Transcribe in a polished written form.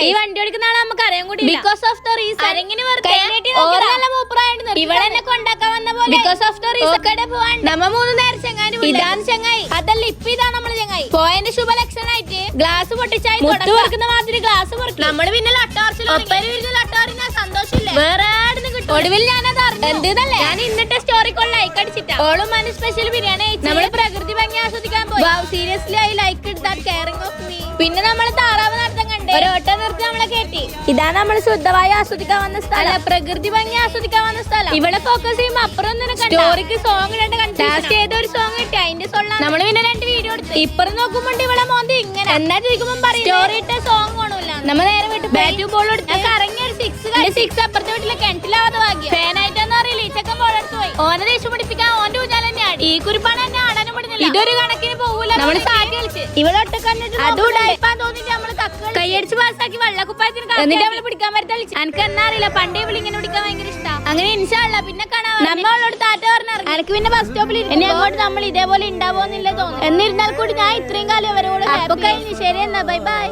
ഈ വണ്ടി ഓടിക്കുന്ന ആളെ നമുക്ക് അറിയാൻ കൂടി ബിക്കോസ് ഓഫ് ദ റീസൺ ഇവളെന്നെ കൊണ്ടാക്കാൻ വന്ന പോലെ ബിക്കോസ് ഓഫ് ദ റീസൺ നമ്മ 3 നേരം ചങ്ങായി ഇതാണ് ചങ്ങായി അതല്ല ഇപ്പൊ ഇതാണ് നമ്മള് ചങ്ങായി പോയതിന്റെ ശുഭലക്ഷണായിട്ട് ഗ്ലാസ് പൊട്ടിച്ചായി കൊടുക്കുന്ന മാതിരി ഗ്ലാസ് പൊറുക്കി നമ്മള് പിന്നെ ലട്ടാറിന് സന്തോഷമില്ല വേറെ ഒടുവിൽ ഞാനത് അറിഞ്ഞതല്ലേ ഞാൻ ഇന്നിട്ട് സ്റ്റോറിക്കുള്ള ലൈക്ക് അടിച്ചിട്ടാ ഓളും മനു സ്പെഷ്യൽ ബിരിയാണി നമ്മള് പ്രകൃതി ഭംഗി ആസ്വദിക്കാൻ പോയി seriously I like it that caring of me പിന്നെ നമ്മള് താറാവ് നടത്തം കണ്ടേ ഒരു ഓട്ടോ നിർത്തി നമ്മളെ കേട്ടി ഇതാണ് നമ്മള് ശുദ്ധമായി ആസ്വദിക്കാൻ വന്ന സ്ഥലം പ്രകൃതി ഭംഗി ആസ്വദിക്കാൻ വന്ന സ്ഥലം ഇവിടെ ഫോക്കസ് ചെയ്യുമ്പോ അപ്പുറം സ്റ്റോറിക്ക് സോങ് ലാസ്റ്റ് ഏതൊരു സോങ് കിട്ടി അതിന്റെ സോളാണ് നമ്മള് പിന്നെ 2 വീഡിയോ എടുത്തു ഇപ്പുറം നോക്കുമ്പോ ഇവിടെ മോന്തി ഇങ്ങനെ എന്നാ ചോദിക്കുമ്പോ പറയും സ്റ്റോറി ഇട്ട സോങ് കാണൂല നമ്മ നേരെ വീട്ടിൽ ബാറ്റ് ബോൾ എടുത്ത് കറങ്ങി ഒരു 6 അപ്പുറത്തെ വീട്ടിലെ കിണറ്റിലാവാതെ ഭാഗ്യം ഫാനായിട്ടെന്ന് അറിയില്ല ഈ ചെക്കൻ ബോൾ എടുത്ത് പോയി ഓനെ ദേഷ്യം പിടിപ്പിക്കാൻ ഓന്റെ ഊഞ്ഞാൽ തന്നെയാണ് ഈ കുരിപ്പാണ് എന്നെ ആടാനും പറ്റുന്നില്ല ഇതൊരു കണക്കിന് പോകൂല നമ്മള് സാറ്റ് കളിച്ച് ഇവിടെ ഒട്ടക്കന്നിട്ട് തോന്നിട്ട് നമ്മള് കൈയടിച്ച് പാസ്സാക്കി വെള്ളക്കുപ്പായത്തിന് എന്നിട്ട് നമ്മള് പിടിക്കാൻ പറ്റ എനിക്ക് എന്നാ അറിയില്ല പണ്ടേ വിളി ഇങ്ങനെ പിടിക്കാൻ ഭയങ്കര ഇഷ്ടം അങ്ങനെ ഇൻഷാല്ല പിന്നെ കാണാൻ നമ്മളോട് ടാറ്റ പറഞ്ഞ എനിക്ക് പിന്നെ ബസ് സ്റ്റോപ്പിൽ അങ്ങോട്ട് നമ്മൾ ഇതേപോലെ ഉണ്ടാവോന്നില്ല തോന്നുന്നു എന്നിരുന്നാൽ കൂടി ഞാൻ ഇത്രയും കാലം അവരോട് ശരി എന്നാ ബൈ ബൈ